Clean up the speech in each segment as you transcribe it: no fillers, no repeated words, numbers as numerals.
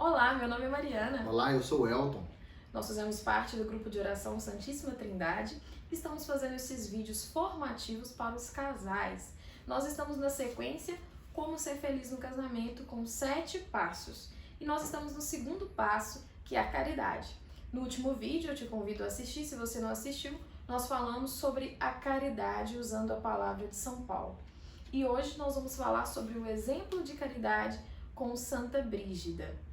Olá, meu nome é Mariana. Olá, eu sou o Elton. Nós fazemos parte do grupo de oração Santíssima Trindade e estamos fazendo esses vídeos formativos para os casais. Nós estamos na sequência Como Ser Feliz no Casamento com 7 passos. E nós estamos no segundo passo, que é a caridade. No último vídeo, eu te convido a assistir, se você não assistiu, nós falamos sobre a caridade usando a palavra de São Paulo. E hoje nós vamos falar sobre o exemplo de caridade com Santa Brígida.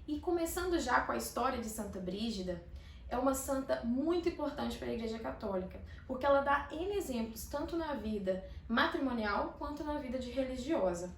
E começando já com a história de Santa Brígida, é uma santa muito importante para a Igreja Católica, porque ela dá N exemplos, tanto na vida matrimonial quanto na vida de religiosa.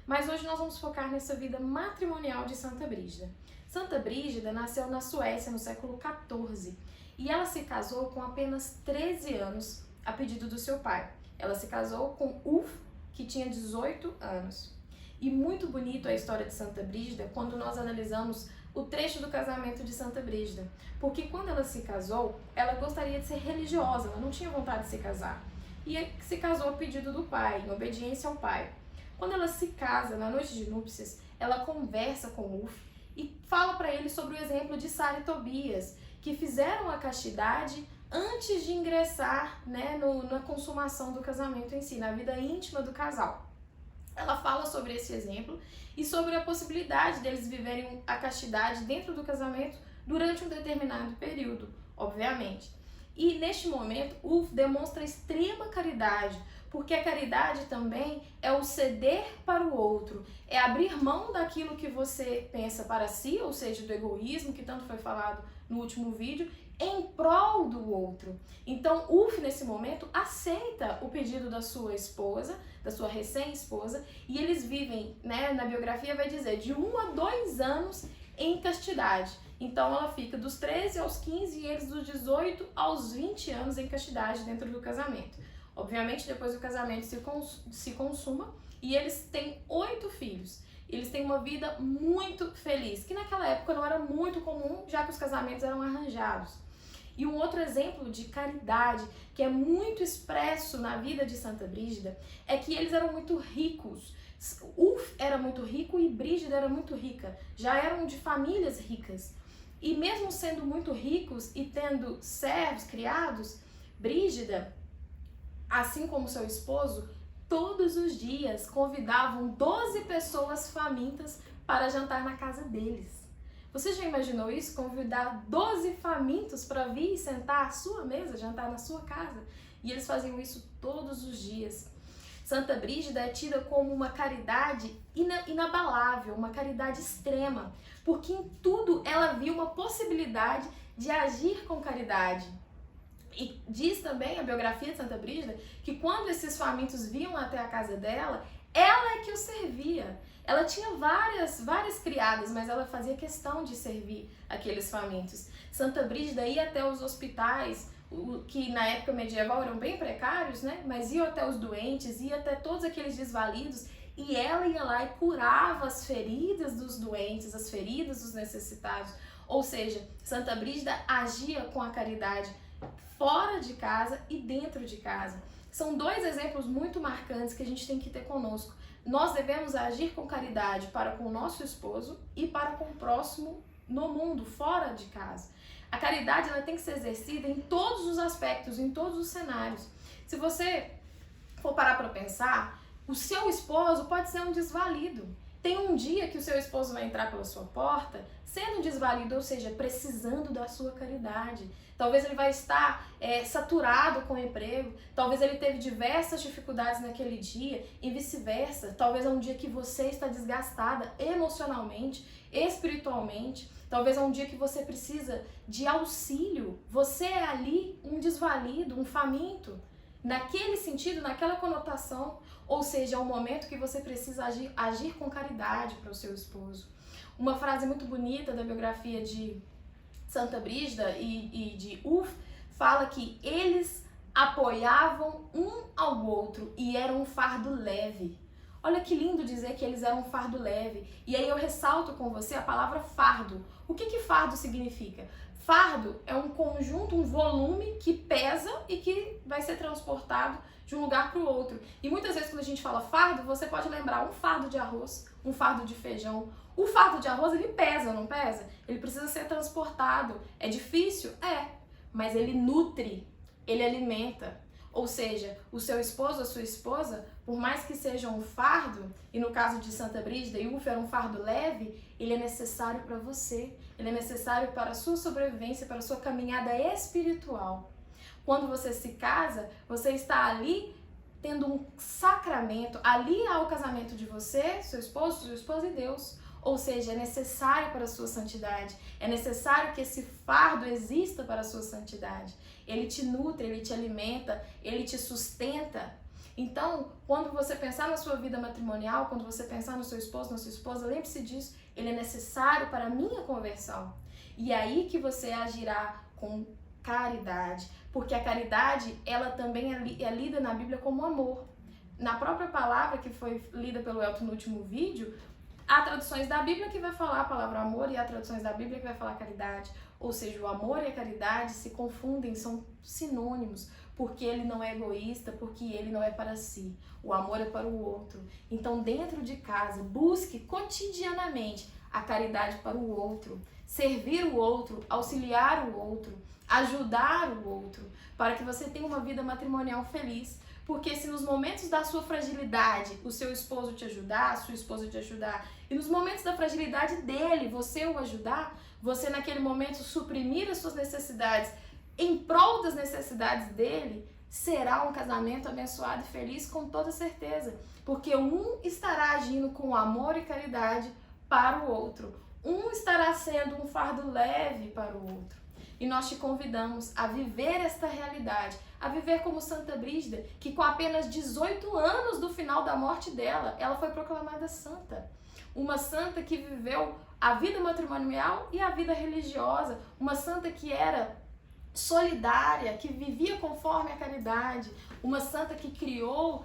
Mas hoje nós vamos focar nessa vida matrimonial de Santa Brígida. Santa Brígida nasceu na Suécia no século XIV e ela se casou com apenas 13 anos a pedido do seu pai. Ela se casou com Ulf, que tinha 18 anos. E muito bonito a história de Santa Brígida quando nós analisamos o trecho do casamento de Santa Brígida. Porque quando ela se casou, ela gostaria de ser religiosa, ela não tinha vontade de se casar. E se casou a pedido do pai, em obediência ao pai. Quando ela se casa, na noite de núpcias, ela conversa com Ulf e fala para ele sobre o exemplo de Sara e Tobias, que fizeram a castidade antes de ingressar, na consumação do casamento em si, na vida íntima do casal. Ela fala sobre esse exemplo e sobre a possibilidade deles viverem a castidade dentro do casamento durante um determinado período, obviamente. E neste momento, Ulf demonstra extrema caridade, porque a caridade também é o ceder para o outro, é abrir mão daquilo que você pensa para si, ou seja, do egoísmo, que tanto foi falado no último vídeo, em prol do outro. Então, Ulf, nesse momento, aceita o pedido da sua esposa, da sua recém-esposa, e eles vivem, na biografia vai dizer, de 1 a 2 anos em castidade. Então, ela fica dos 13 aos 15 e eles dos 18 aos 20 anos em castidade dentro do casamento. Obviamente, depois o casamento se consuma e eles têm 8 filhos. Eles têm uma vida muito feliz, que naquela época não era muito comum, já que os casamentos eram arranjados. E um outro exemplo de caridade, que é muito expresso na vida de Santa Brígida, é que eles eram muito ricos. Ulf era muito rico e Brígida era muito rica. Já eram de famílias ricas. E mesmo sendo muito ricos e tendo servos criados, Brígida, assim como seu esposo, todos os dias convidavam 12 pessoas famintas para jantar na casa deles. Você já imaginou isso? Convidar 12 famintos para vir e sentar à sua mesa, jantar na sua casa? E eles faziam isso todos os dias. Santa Brígida é tida como uma caridade inabalável, uma caridade extrema, porque em tudo ela viu uma possibilidade de agir com caridade. E diz também a biografia de Santa Brígida que quando esses famintos vinham até a casa dela, ela é que os servia. Ela tinha várias criadas, mas ela fazia questão de servir aqueles famintos. Santa Brígida ia até os hospitais, que na época medieval eram bem precários, mas ia até os doentes, ia até todos aqueles desvalidos, e ela ia lá e curava as feridas dos doentes, as feridas dos necessitados. Ou seja, Santa Brígida agia com a caridade fora de casa e dentro de casa. São 2 exemplos muito marcantes que a gente tem que ter conosco. Nós devemos agir com caridade para com o nosso esposo e para com o próximo no mundo, fora de casa. A caridade ela tem que ser exercida em todos os aspectos, em todos os cenários. Se você for parar para pensar, o seu esposo pode ser um desvalido. Tem um dia que o seu esposo vai entrar pela sua porta sendo um desvalido, ou seja, precisando da sua caridade. Talvez ele vai estar saturado com o emprego, talvez ele teve diversas dificuldades naquele dia e vice-versa. Talvez é um dia que você está desgastada emocionalmente, espiritualmente. Talvez é um dia que você precisa de auxílio. Você é ali um desvalido, um faminto. Naquele sentido, naquela conotação, ou seja, é um momento que você precisa agir com caridade para o seu esposo. Uma frase muito bonita da biografia de Santa Brígida e de Ulf fala que eles apoiavam um ao outro e eram um fardo leve. Olha que lindo dizer que eles eram um fardo leve. E aí eu ressalto com você a palavra fardo. O que fardo significa? Fardo é um conjunto, um volume que pesa e que vai ser transportado de um lugar para o outro. E muitas vezes quando a gente fala fardo, você pode lembrar um fardo de arroz, um fardo de feijão. O fardo de arroz, ele pesa, não pesa? Ele precisa ser transportado. É difícil? É. Mas ele nutre, ele alimenta. Ou seja, o seu esposo, a sua esposa, por mais que seja um fardo, e no caso de Santa Brígida e Ufo era um fardo leve, ele é necessário para você. Ele é necessário para a sua sobrevivência, para a sua caminhada espiritual. Quando você se casa, você está ali tendo um sacramento. Ali há o casamento de você, seu esposo, sua esposa e Deus. Ou seja, é necessário para a sua santidade. É necessário que esse fardo exista para a sua santidade. Ele te nutre, ele te alimenta, ele te sustenta. Então, quando você pensar na sua vida matrimonial, quando você pensar no seu esposo, na sua esposa, lembre-se disso. Ele é necessário para a minha conversão. E é aí que você agirá com caridade. Porque a caridade, ela também é lida na Bíblia como amor. Na própria palavra que foi lida pelo Elton no último vídeo, há traduções da Bíblia que vai falar a palavra amor e há traduções da Bíblia que vai falar caridade. Ou seja, o amor e a caridade se confundem, são sinônimos, porque ele não é egoísta, porque ele não é para si. O amor é para o outro. Então, dentro de casa, busque cotidianamente a caridade para o outro, servir o outro, auxiliar o outro, ajudar o outro, para que você tenha uma vida matrimonial feliz. Porque se nos momentos da sua fragilidade o seu esposo te ajudar, a sua esposa te ajudar, e nos momentos da fragilidade dele você o ajudar, você naquele momento suprimir as suas necessidades em prol das necessidades dele, será um casamento abençoado e feliz com toda certeza. Porque um estará agindo com amor e caridade para o outro. Um estará sendo um fardo leve para o outro. E nós te convidamos a viver esta realidade, a viver como Santa Brígida, que com apenas 18 anos do final da morte dela, ela foi proclamada santa. Uma santa que viveu a vida matrimonial e a vida religiosa, uma santa que era solidária, que vivia conforme a caridade, uma santa que criou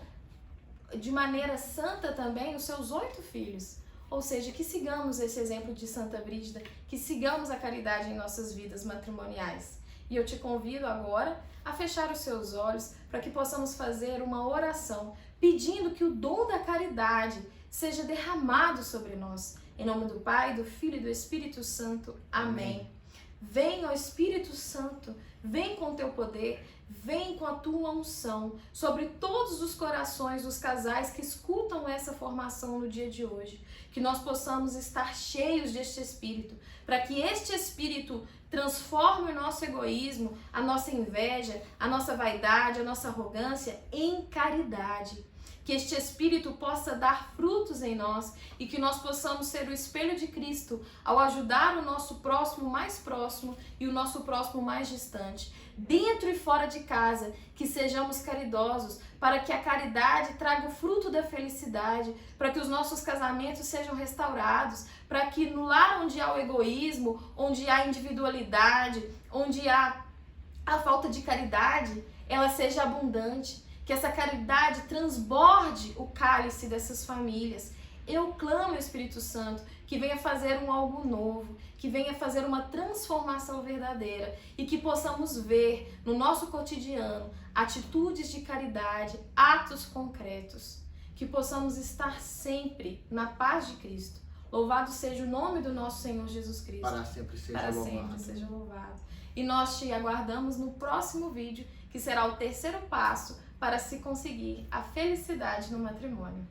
de maneira santa também os seus 8 filhos. Ou seja, que sigamos esse exemplo de Santa Brígida, que sigamos a caridade em nossas vidas matrimoniais. E eu te convido agora a fechar os seus olhos para que possamos fazer uma oração pedindo que o dom da caridade seja derramado sobre nós. Em nome do Pai, do Filho e do Espírito Santo. Amém. Vem, ó Espírito Santo, vem com teu poder, vem com a tua unção sobre todos os corações dos casais que escutam essa formação no dia de hoje. Que nós possamos estar cheios deste Espírito, para que este Espírito transforme o nosso egoísmo, a nossa inveja, a nossa vaidade, a nossa arrogância em caridade. Que este Espírito possa dar frutos em nós e que nós possamos ser o espelho de Cristo ao ajudar o nosso próximo mais próximo e o nosso próximo mais distante. Dentro e fora de casa, que sejamos caridosos para que a caridade traga o fruto da felicidade, para que os nossos casamentos sejam restaurados, para que no lar onde há o egoísmo, onde há individualidade, onde há a falta de caridade, ela seja abundante. Que essa caridade transborde o cálice dessas famílias. Eu clamo, Espírito Santo, que venha fazer um algo novo, que venha fazer uma transformação verdadeira e que possamos ver no nosso cotidiano atitudes de caridade, atos concretos, que possamos estar sempre na paz de Cristo. Louvado seja o nome do nosso Senhor Jesus Cristo. Para sempre seja louvado. Para sempre seja louvado. E nós te aguardamos no próximo vídeo, que será o terceiro passo para se conseguir a felicidade no matrimônio.